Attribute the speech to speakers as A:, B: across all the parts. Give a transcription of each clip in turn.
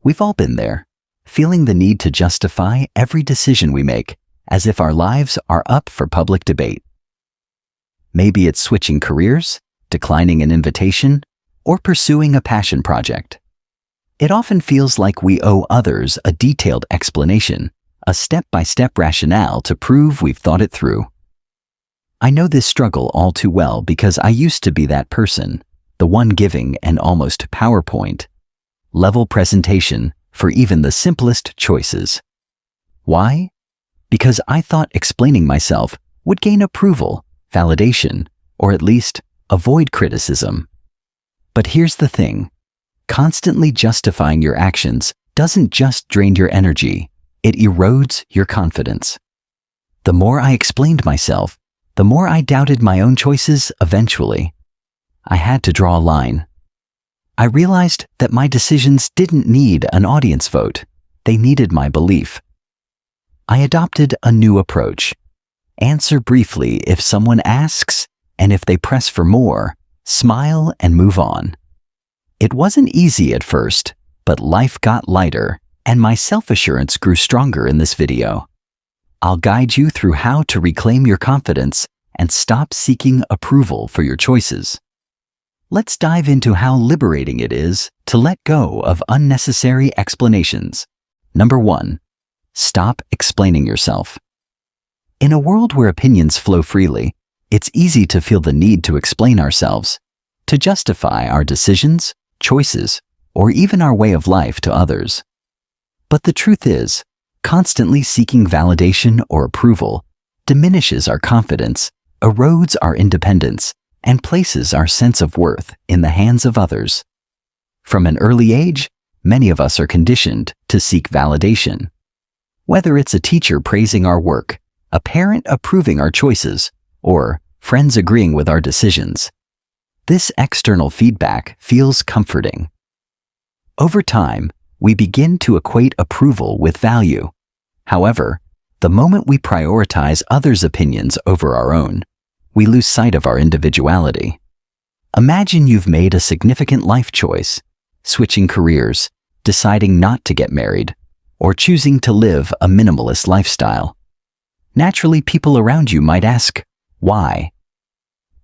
A: We've all been there, feeling the need to justify every decision we make, as if our lives are up for public debate. Maybe it's switching careers, declining an invitation, or pursuing a passion project. It often feels like we owe others a detailed explanation, a step-by-step rationale to prove we've thought it through. I know this struggle all too well because I used to be that person, the one giving an almost PowerPoint-level presentation for even the simplest choices. Why? Because I thought explaining myself would gain approval, validation, or at least avoid criticism. But here's the thing. Constantly justifying your actions doesn't just drain your energy, it erodes your confidence. The more I explained myself, the more I doubted my own choices eventually. I had to draw a line. I realized that my decisions didn't need an audience vote, they needed my belief. I adopted a new approach. Answer briefly if someone asks, and if they press for more, smile and move on. It wasn't easy at first, but life got lighter, and my self-assurance grew stronger in this video. I'll guide you through how to reclaim your confidence and stop seeking approval for your choices. Let's dive into how liberating it is to let go of unnecessary explanations. Number 1. Stop explaining yourself. In a world where opinions flow freely, it's easy to feel the need to explain ourselves, to justify our decisions, choices, or even our way of life to others. But the truth is, constantly seeking validation or approval diminishes our confidence, erodes our independence, and places our sense of worth in the hands of others. From an early age, many of us are conditioned to seek validation. Whether it's a teacher praising our work, a parent approving our choices, or friends agreeing with our decisions, this external feedback feels comforting. Over time, we begin to equate approval with value. However, the moment we prioritize others' opinions over our own, we lose sight of our individuality. Imagine you've made a significant life choice, switching careers, deciding not to get married, or choosing to live a minimalist lifestyle. Naturally, people around you might ask, why?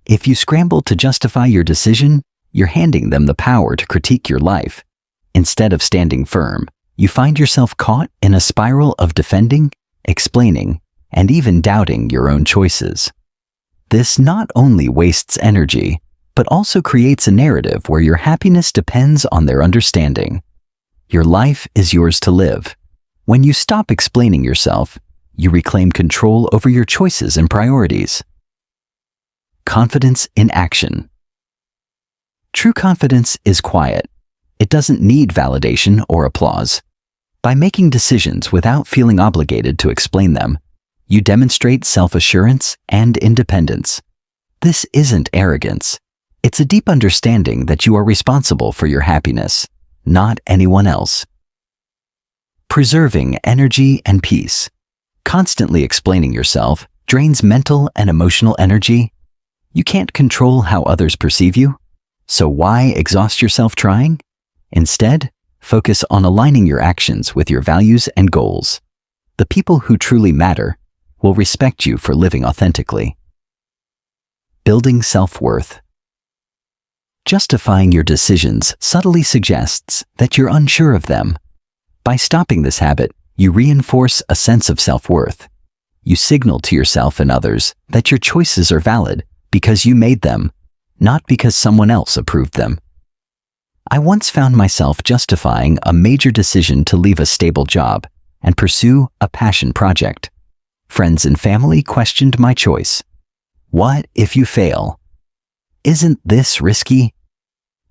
A: If you scramble to justify your decision, you're handing them the power to critique your life. Instead of standing firm, you find yourself caught in a spiral of defending, explaining, and even doubting your own choices. This not only wastes energy, but also creates a narrative where your happiness depends on their understanding. Your life is yours to live. When you stop explaining yourself, you reclaim control over your choices and priorities. Confidence in action. True confidence is quiet. It doesn't need validation or applause. By making decisions without feeling obligated to explain them, you demonstrate self-assurance and independence. This isn't arrogance. It's a deep understanding that you are responsible for your happiness, not anyone else. Preserving energy and peace. Constantly explaining yourself drains mental and emotional energy. You can't control how others perceive you, so why exhaust yourself trying? Instead, focus on aligning your actions with your values and goals. The people who truly matter will respect you for living authentically. Building self-worth. Justifying your decisions subtly suggests that you're unsure of them. By stopping this habit, you reinforce a sense of self-worth. You signal to yourself and others that your choices are valid because you made them, not because someone else approved them. I once found myself justifying a major decision to leave a stable job and pursue a passion project. Friends and family questioned my choice. What if you fail? Isn't this risky?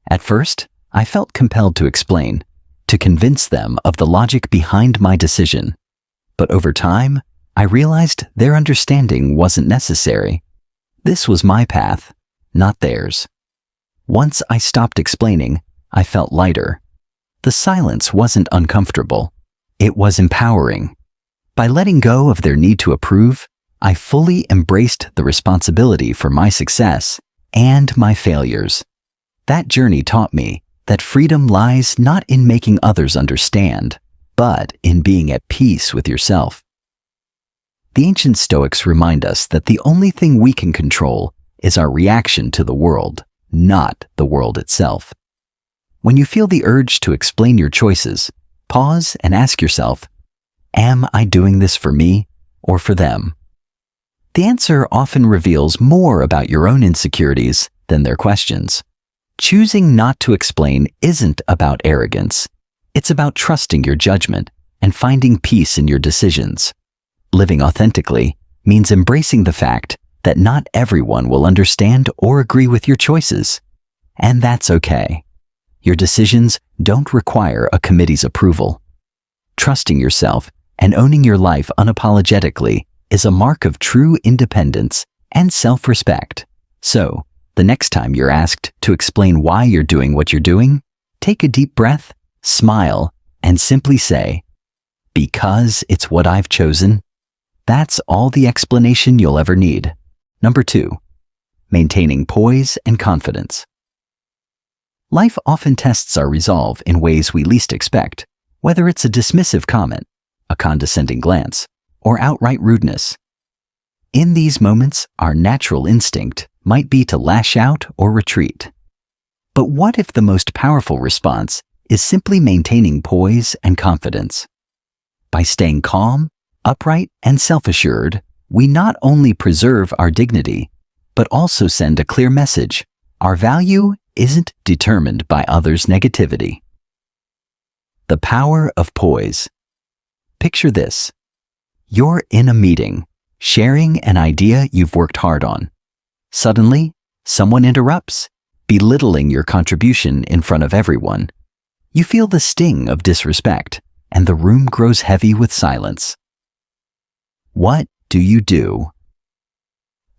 A: At first, I felt compelled to explain, to convince them of the logic behind my decision. But over time, I realized their understanding wasn't necessary. This was my path, not theirs. Once I stopped explaining, I felt lighter. The silence wasn't uncomfortable. It was empowering. By letting go of their need to approve, I fully embraced the responsibility for my success and my failures. That journey taught me that freedom lies not in making others understand, but in being at peace with yourself. The ancient Stoics remind us that the only thing we can control is our reaction to the world, not the world itself. When you feel the urge to explain your choices, pause and ask yourself, am I doing this for me or for them? The answer often reveals more about your own insecurities than their questions. Choosing not to explain isn't about arrogance. It's about trusting your judgment and finding peace in your decisions. Living authentically means embracing the fact that not everyone will understand or agree with your choices. And that's okay. Your decisions don't require a committee's approval. Trusting yourself and owning your life unapologetically is a mark of true independence and self-respect. So, the next time you're asked to explain why you're doing what you're doing, take a deep breath, smile, and simply say, because it's what I've chosen. That's all the explanation you'll ever need. Number 2, maintaining poise and confidence. Life often tests our resolve in ways we least expect, whether it's a dismissive comment, a condescending glance, or outright rudeness. In these moments, our natural instinct might be to lash out or retreat. But what if the most powerful response is simply maintaining poise and confidence? By staying calm, upright, and self-assured, we not only preserve our dignity, but also send a clear message. Our value isn't determined by others' negativity. The power of poise. Picture this. You're in a meeting, sharing an idea you've worked hard on. Suddenly, someone interrupts, belittling your contribution in front of everyone. You feel the sting of disrespect, and the room grows heavy with silence. What do you do?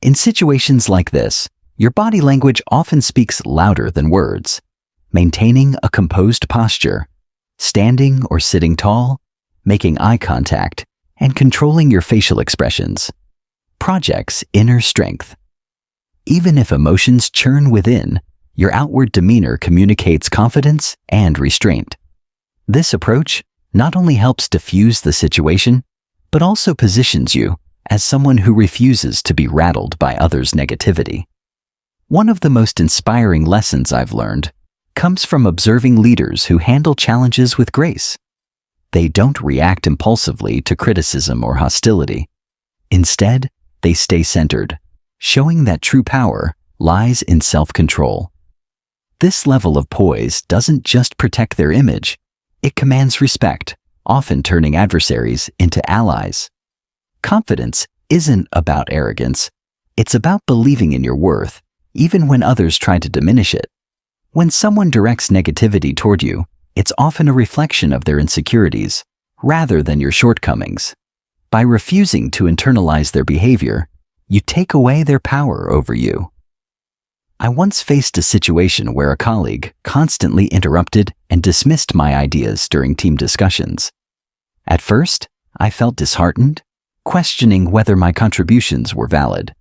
A: In situations like this, your body language often speaks louder than words. Maintaining a composed posture, standing or sitting tall, making eye contact, and controlling your facial expressions projects inner strength. Even if emotions churn within, your outward demeanor communicates confidence and restraint. This approach not only helps diffuse the situation, but also positions you as someone who refuses to be rattled by others' negativity. One of the most inspiring lessons I've learned comes from observing leaders who handle challenges with grace. They don't react impulsively to criticism or hostility. Instead, they stay centered, showing that true power lies in self-control. This level of poise doesn't just protect their image, it commands respect, often turning adversaries into allies. Confidence isn't about arrogance, it's about believing in your worth, even when others try to diminish it. When someone directs negativity toward you, it's often a reflection of their insecurities, rather than your shortcomings. By refusing to internalize their behavior, you take away their power over you. I once faced a situation where a colleague constantly interrupted and dismissed my ideas during team discussions. At first, I felt disheartened, questioning whether my contributions were valid.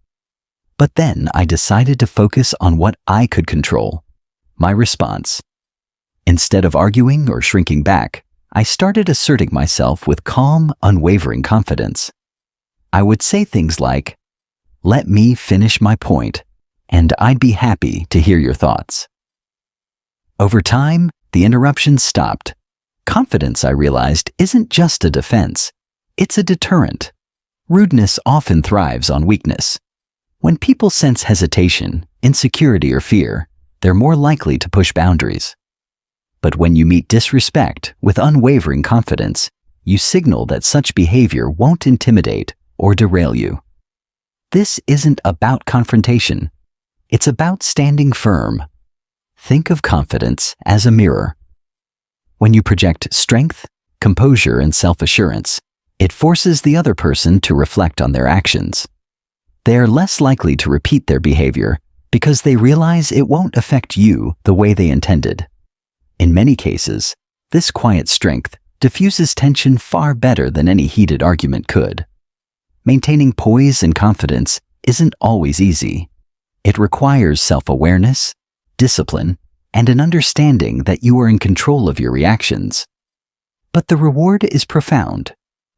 A: But then I decided to focus on what I could control, my response. Instead of arguing or shrinking back, I started asserting myself with calm, unwavering confidence. I would say things like, "Let me finish my point, and I'd be happy to hear your thoughts." Over time, the interruptions stopped. Confidence, I realized, isn't just a defense, it's a deterrent. Rudeness often thrives on weakness. When people sense hesitation, insecurity, or fear, they're more likely to push boundaries. But when you meet disrespect with unwavering confidence, you signal that such behavior won't intimidate or derail you. This isn't about confrontation. It's about standing firm. Think of confidence as a mirror. When you project strength, composure, and self-assurance, it forces the other person to reflect on their actions. They are less likely to repeat their behavior because they realize it won't affect you the way they intended. In many cases, this quiet strength diffuses tension far better than any heated argument could. Maintaining poise and confidence isn't always easy. It requires self-awareness, discipline, and an understanding that you are in control of your reactions. But the reward is profound.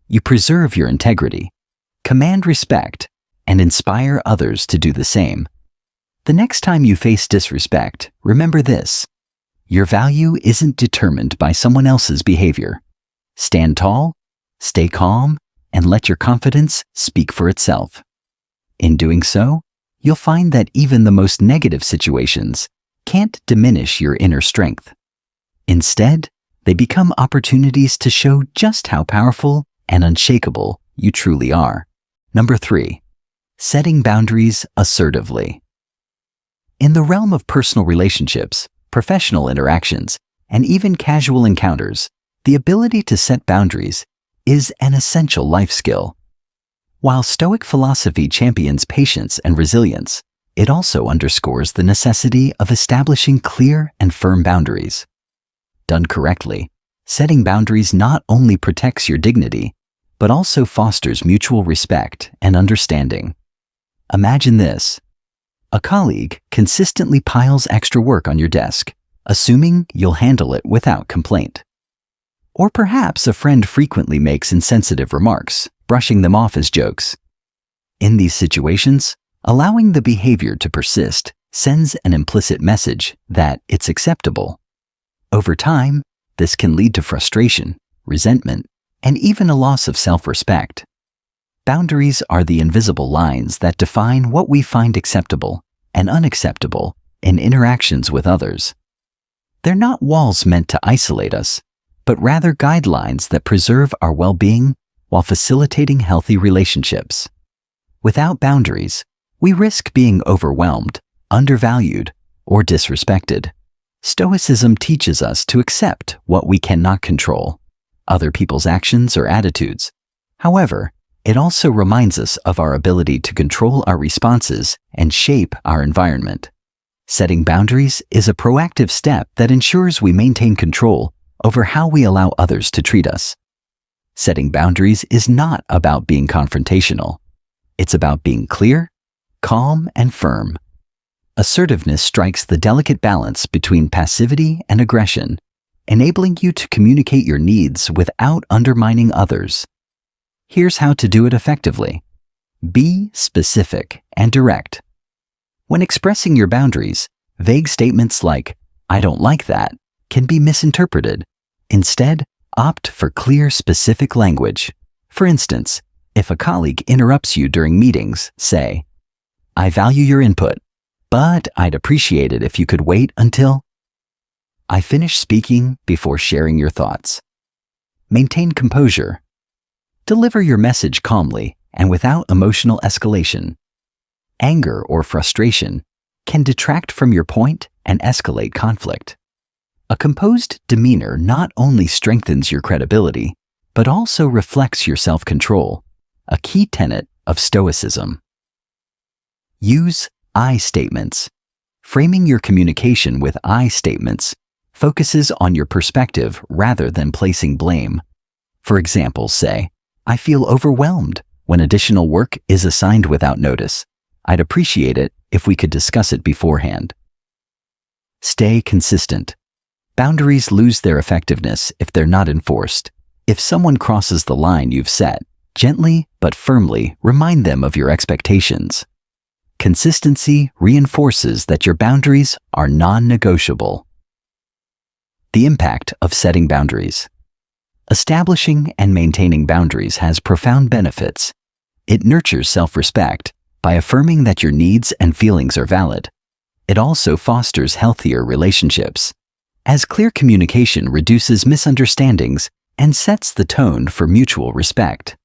A: You preserve your integrity, command respect, and inspire others to do the same. The next time you face disrespect, remember this: your value isn't determined by someone else's behavior. Stand tall, stay calm, and let your confidence speak for itself. In doing so, you'll find that even the most negative situations can't diminish your inner strength. Instead, they become opportunities to show just how powerful and unshakable you truly are. Number 3, setting boundaries assertively. In the realm of personal relationships, professional interactions, and even casual encounters, the ability to set boundaries is an essential life skill. While Stoic philosophy champions patience and resilience, it also underscores the necessity of establishing clear and firm boundaries. Done correctly, setting boundaries not only protects your dignity, but also fosters mutual respect and understanding. Imagine this: a colleague consistently piles extra work on your desk, assuming you'll handle it without complaint. Or perhaps a friend frequently makes insensitive remarks, brushing them off as jokes. In these situations, allowing the behavior to persist sends an implicit message that it's acceptable. Over time, this can lead to frustration, resentment, and even a loss of self-respect. Boundaries are the invisible lines that define what we find acceptable and unacceptable in interactions with others. They're not walls meant to isolate us, but rather guidelines that preserve our well-being while facilitating healthy relationships. Without boundaries, we risk being overwhelmed, undervalued, or disrespected. Stoicism teaches us to accept what we cannot control, other people's actions or attitudes. However, it also reminds us of our ability to control our responses and shape our environment. Setting boundaries is a proactive step that ensures we maintain control over how we allow others to treat us. Setting boundaries is not about being confrontational. It's about being clear, calm, and firm. Assertiveness strikes the delicate balance between passivity and aggression, enabling you to communicate your needs without undermining others. Here's how to do it effectively. Be specific and direct. When expressing your boundaries, vague statements like, "I don't like that," can be misinterpreted. Instead, opt for clear, specific language. For instance, if a colleague interrupts you during meetings, say, "I value your input, but I'd appreciate it if you could wait until I finish speaking before sharing your thoughts." Maintain composure. Deliver your message calmly and without emotional escalation. Anger or frustration can detract from your point and escalate conflict. A composed demeanor not only strengthens your credibility, but also reflects your self-control, a key tenet of Stoicism. Use I statements. Framing your communication with I statements focuses on your perspective rather than placing blame. For example, say, "I feel overwhelmed when additional work is assigned without notice. I'd appreciate it if we could discuss it beforehand." Stay consistent. Boundaries lose their effectiveness if they're not enforced. If someone crosses the line you've set, gently but firmly remind them of your expectations. Consistency reinforces that your boundaries are non-negotiable. The impact of setting boundaries. Establishing and maintaining boundaries has profound benefits. It nurtures self-respect by affirming that your needs and feelings are valid. It also fosters healthier relationships, as clear communication reduces misunderstandings and sets the tone for mutual respect.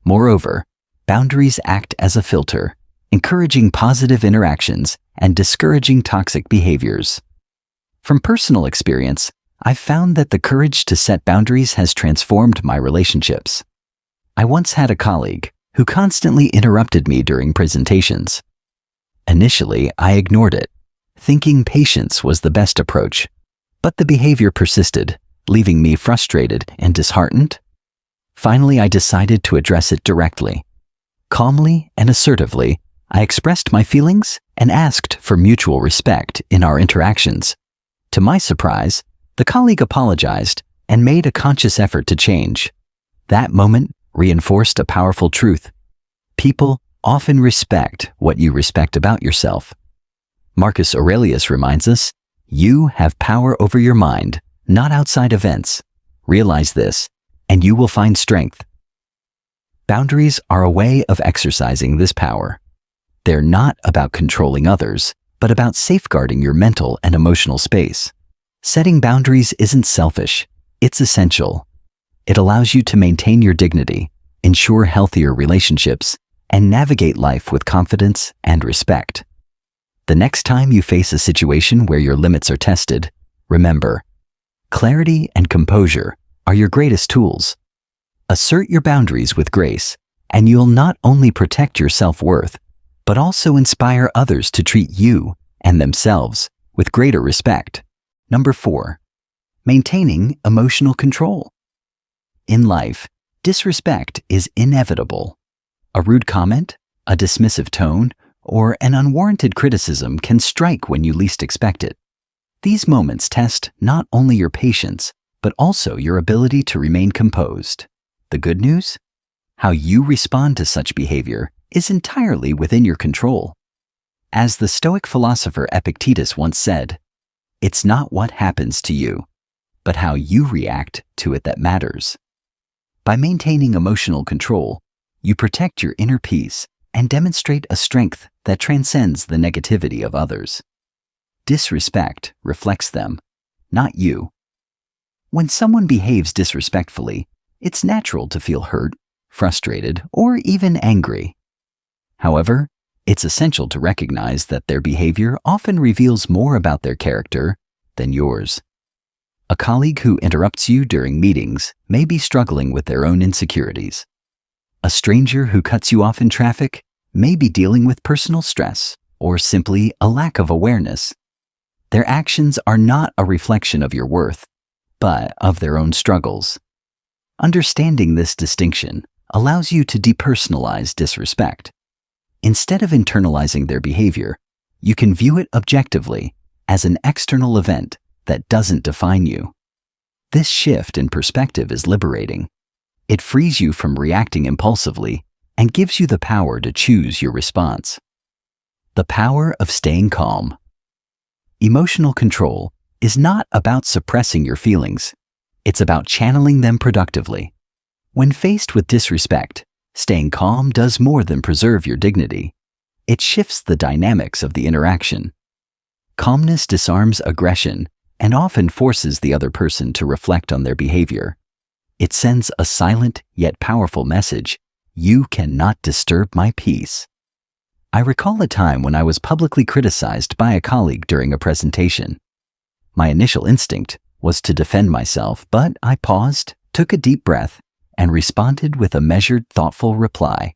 A: Moreover, boundaries act as a filter, encouraging positive interactions and discouraging toxic behaviors. From personal experience, I've found that the courage to set boundaries has transformed my relationships. I once had a colleague who constantly interrupted me during presentations. Initially, I ignored it, thinking patience was the best approach, but the behavior persisted, leaving me frustrated and disheartened. Finally, I decided to address it directly. Calmly and assertively, I expressed my feelings and asked for mutual respect in our interactions. To my surprise, the colleague apologized and made a conscious effort to change. That moment reinforced a powerful truth. People often respect what you respect about yourself. Marcus Aurelius reminds us, you have power over your mind, not outside events. Realize this, and you will find strength. Boundaries are a way of exercising this power. They're not about controlling others, but about safeguarding your mental and emotional space. Setting boundaries isn't selfish, it's essential. It allows you to maintain your dignity, ensure healthier relationships, and navigate life with confidence and respect. The next time you face a situation where your limits are tested, remember, clarity and composure are your greatest tools. Assert your boundaries with grace, and you'll not only protect your self-worth, but also inspire others to treat you and themselves with greater respect. Number 4, maintaining emotional control. In life, disrespect is inevitable. A rude comment, a dismissive tone, or an unwarranted criticism can strike when you least expect it. These moments test not only your patience, but also your ability to remain composed. The good news? How you respond to such behavior is entirely within your control. As the Stoic philosopher Epictetus once said, "It's not what happens to you, but how you react to it that matters." By maintaining emotional control, you protect your inner peace and demonstrate a strength that transcends the negativity of others. Disrespect reflects them, not you. When someone behaves disrespectfully, it's natural to feel hurt, frustrated, or even angry. However, it's essential to recognize that their behavior often reveals more about their character than yours. A colleague who interrupts you during meetings may be struggling with their own insecurities. A stranger who cuts you off in traffic may be dealing with personal stress or simply a lack of awareness. Their actions are not a reflection of your worth, but of their own struggles. Understanding this distinction allows you to depersonalize disrespect. Instead of internalizing their behavior, you can view it objectively as an external event that doesn't define you. This shift in perspective is liberating. It frees you from reacting impulsively and gives you the power to choose your response. The power of staying calm. Emotional control is not about suppressing your feelings. It's about channeling them productively. When faced with disrespect, staying calm does more than preserve your dignity. It shifts the dynamics of the interaction. Calmness disarms aggression and often forces the other person to reflect on their behavior. It sends a silent yet powerful message: you cannot disturb my peace. I recall a time when I was publicly criticized by a colleague during a presentation. My initial instinct was to defend myself, but I paused, took a deep breath, and responded with a measured, thoughtful reply.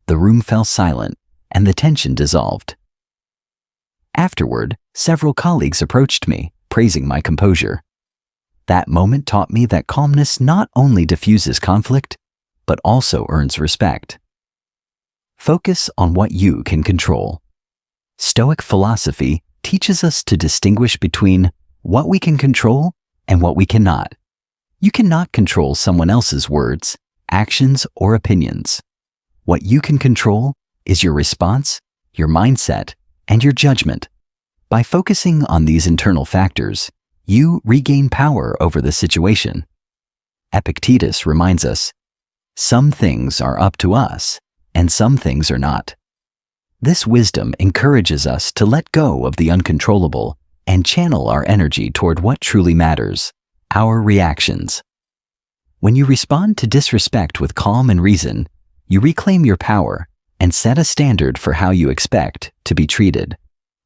A: The room fell silent, and the tension dissolved. Afterward, several colleagues approached me, praising my composure. That moment taught me that calmness not only diffuses conflict, but also earns respect. Focus on what you can control. Stoic philosophy teaches us to distinguish between what we can control and what we cannot. You cannot control someone else's words, actions, or opinions. What you can control is your response, your mindset, and your judgment. By focusing on these internal factors, you regain power over the situation. Epictetus reminds us, some things are up to us, and some things are not. This wisdom encourages us to let go of the uncontrollable and channel our energy toward what truly matters, our reactions. When you respond to disrespect with calm and reason, you reclaim your power and set a standard for how you expect to be treated.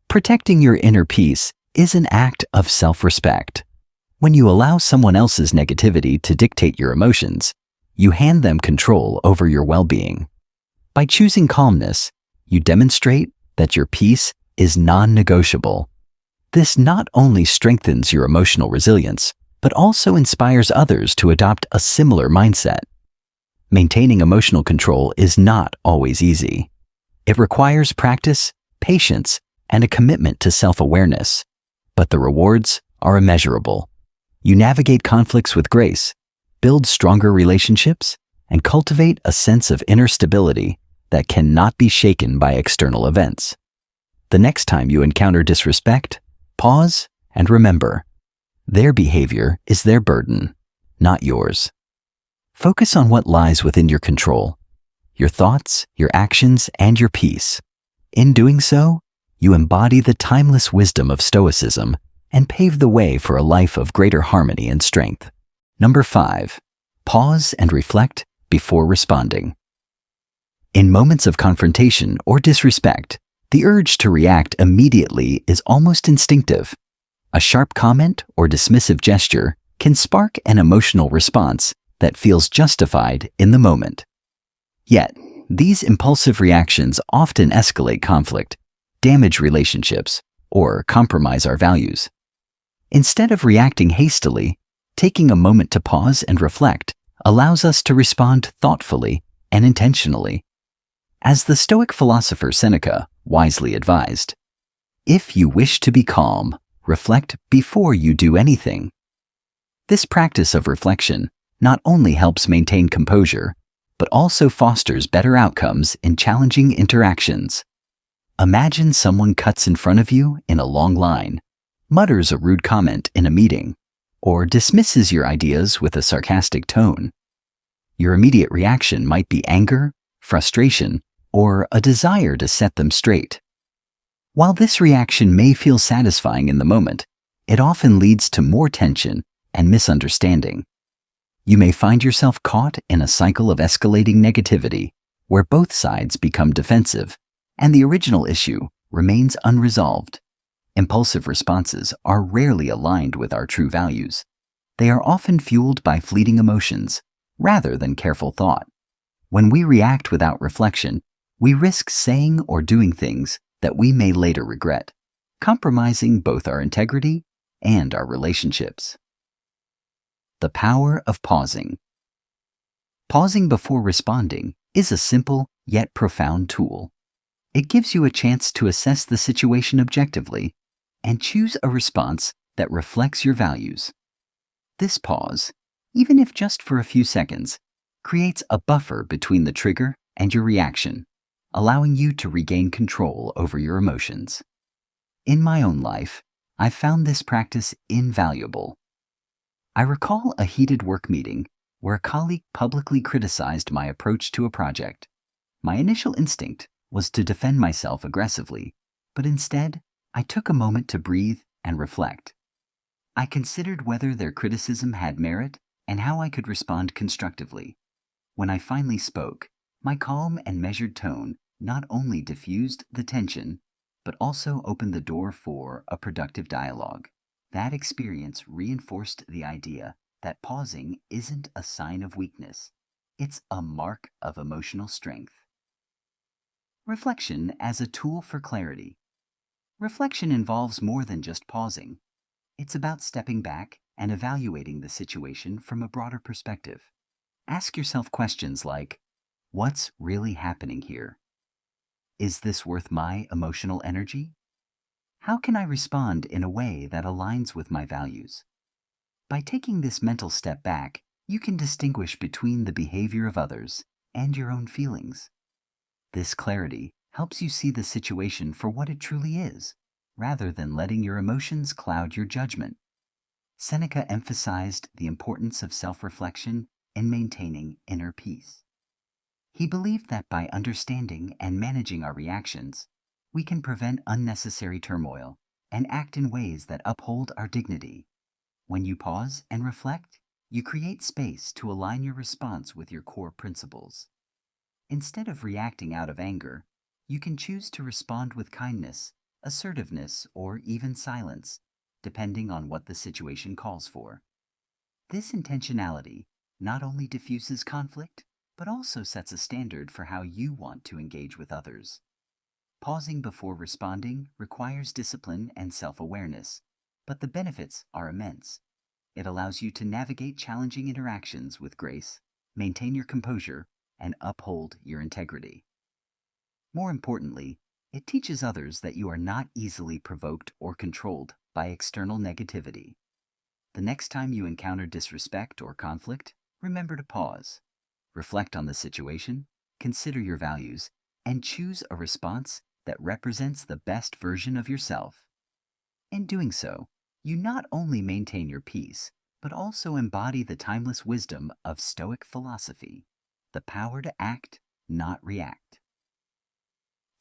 A: Protecting your inner peace is an act of self-respect. When you allow someone else's negativity to dictate your emotions, you hand them control over your well-being. By choosing calmness, you demonstrate that your peace is non-negotiable. This not only strengthens your emotional resilience, but also inspires others to adopt a similar mindset. Maintaining emotional control is not always easy. It requires practice, patience, and a commitment to self-awareness, but the rewards are immeasurable. You navigate conflicts with grace, build stronger relationships, and cultivate a sense of inner stability that cannot be shaken by external events. The next time you encounter disrespect, pause and remember, their behavior is their burden, not yours. Focus on what lies within your control, your thoughts, your actions, and your peace. In doing so, you embody the timeless wisdom of Stoicism and pave the way for a life of greater harmony and strength. Number 5. Pause and reflect before responding. In moments of confrontation or disrespect, the urge to react immediately is almost instinctive. A sharp comment or dismissive gesture can spark an emotional response that feels justified in the moment. Yet, these impulsive reactions often escalate conflict, damage relationships, or compromise our values. Instead of reacting hastily, taking a moment to pause and reflect allows us to respond thoughtfully and intentionally. As the Stoic philosopher Seneca wisely advised, "If you wish to be calm, reflect before you do anything." This practice of reflection not only helps maintain composure, but also fosters better outcomes in challenging interactions. Imagine someone cuts in front of you in a long line, mutters a rude comment in a meeting, or dismisses your ideas with a sarcastic tone. Your immediate reaction might be anger, frustration, or a desire to set them straight. While this reaction may feel satisfying in the moment, it often leads to more tension and misunderstanding. You may find yourself caught in a cycle of escalating negativity, where both sides become defensive, and the original issue remains unresolved. Impulsive responses are rarely aligned with our true values. They are often fueled by fleeting emotions, rather than careful thought. When we react without reflection, we risk saying or doing things that we may later regret, compromising both our integrity and our relationships. The power of pausing. Pausing before responding is a simple yet profound tool. It gives you a chance to assess the situation objectively and choose a response that reflects your values. This pause, even if just for a few seconds, creates a buffer between the trigger and your reaction, allowing you to regain control over your emotions. In my own life, I've found this practice invaluable. I recall a heated work meeting where a colleague publicly criticized my approach to a project. My initial instinct was to defend myself aggressively, but instead, I took a moment to breathe and reflect. I considered whether their criticism had merit and how I could respond constructively. When I finally spoke, my calm and measured tone not only diffused the tension, but also opened the door for a productive dialogue. That experience reinforced the idea that pausing isn't a sign of weakness. It's a mark of emotional strength. Reflection as a tool for clarity. Reflection involves more than just pausing. It's about stepping back and evaluating the situation from a broader perspective. Ask yourself questions like, what's really happening here? Is this worth my emotional energy? How can I respond in a way that aligns with my values? By taking this mental step back, you can distinguish between the behavior of others and your own feelings. This clarity helps you see the situation for what it truly is, rather than letting your emotions cloud your judgment. Seneca emphasized the importance of self-reflection in maintaining inner peace. He believed that by understanding and managing our reactions, we can prevent unnecessary turmoil and act in ways that uphold our dignity. When you pause and reflect, you create space to align your response with your core principles. Instead of reacting out of anger, you can choose to respond with kindness, assertiveness, or even silence, depending on what the situation calls for. This intentionality not only diffuses conflict, but also sets a standard for how you want to engage with others. Pausing before responding requires discipline and self-awareness, but the benefits are immense. It allows you to navigate challenging interactions with grace, maintain your composure, and uphold your integrity. More importantly, it teaches others that you are not easily provoked or controlled by external negativity. The next time you encounter disrespect or conflict, remember to pause. Reflect on the situation, consider your values, and choose a response that represents the best version of yourself. In doing so, you not only maintain your peace, but also embody the timeless wisdom of Stoic philosophy, the power to act, not react.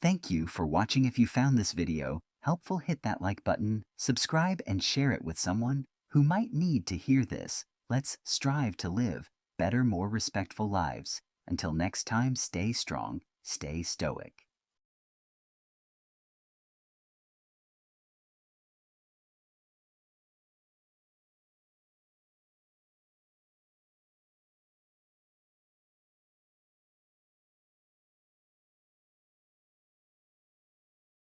A: Thank you for watching. If you found this video helpful, hit that like button, subscribe, and share it with someone who might need to hear this. Let's strive to live better, more respectful lives. Until next time, stay strong, stay stoic.